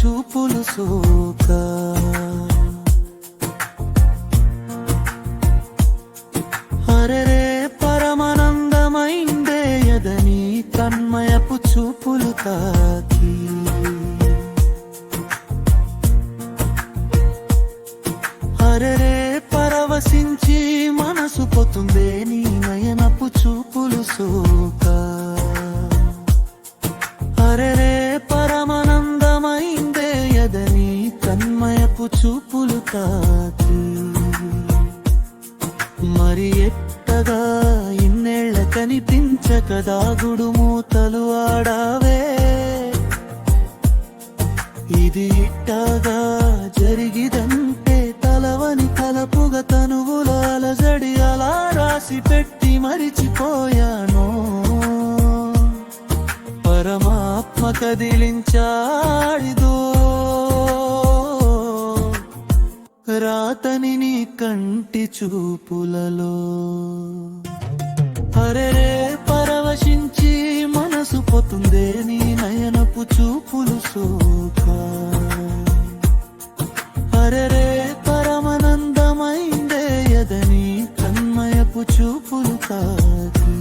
చూపులు సోక అరెరే పరమానందమైందే ఎదని తన్మయపు చూపులు తాకి అరెరే పరవశించి మనసు పోతుందే నీ నయనపు చూపులు సోక అరెరే పరమానందమైందే ఎదని తన్మయపు చూపులు తాకి మరి ఎట్టగా ఇన్నేళ్ల కనిపించక దాగుడు మూతలు ఆడావే ఇది ఇట్టగా జరిగిదంటే తలవని తలపుగా తనువుల అలజడి అలా రాసి పెట్టి మరిచిపోయాను పరమాత్మ కదిలించాడిదో రాతని నీ కంటి చూపులలో అరెరే పరవశించి మనసు పోతుందే నీ నయనపు చూపులు సోక అరెరే పరమానందమైందే ఎదని తన్మయపు చూపులు తాకి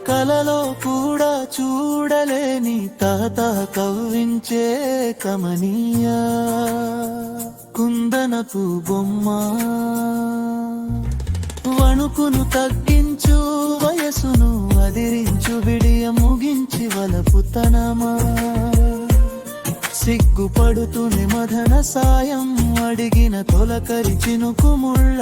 కలలో కూడా చూడలేని తాత కవ్వించే కమనీయ కుందనపు బొమ్మ వణుకును తగ్గించు వయసును అదిరించు విడియ ముగించి వలపుతనమా సిగ్గుపడుతూనే మదన సాయం అడిగిన తొలకరి చినుకు ముళ్ళ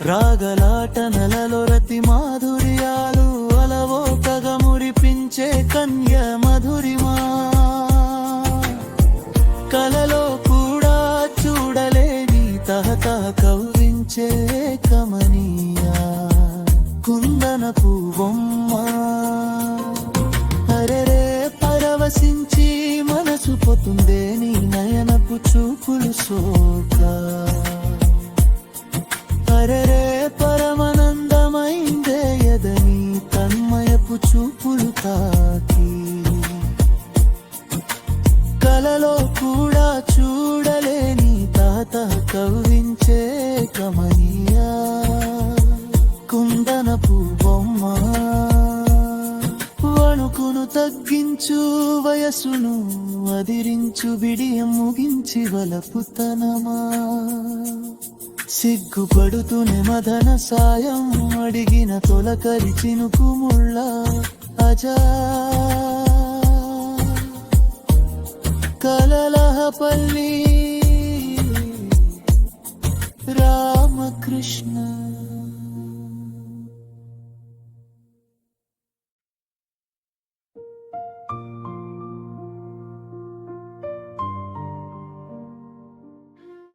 రాగలాట నలలో రతి మాధుర్యాలు అలవోకగా మురిపించే కన్య మధురిమా కలలో కూడా చూడలేని తహత కవ్వించే కమనీయ కుందనపు బొమ్మ అరెరే పరవశించి మనసు పోతుందే నీ నయనపు చూపులు సోక అరెరే పరమానందమైందే ఎదని తన్మయపు చూపులు తాకి కలలో కూడా చూడలేని తాత కవ్వించే కమనీయ కుందనపు బొమ్మ వణుకును తగ్గించు వయసును అదిరించు బిడియం ముగించి వలపుతనమా సిగ్గుపడుతూనే మదన సాయం అడిగిన తొలకరి చినుకు ముళ్ళ అజా కలలహపల్లి రామకృష్ణ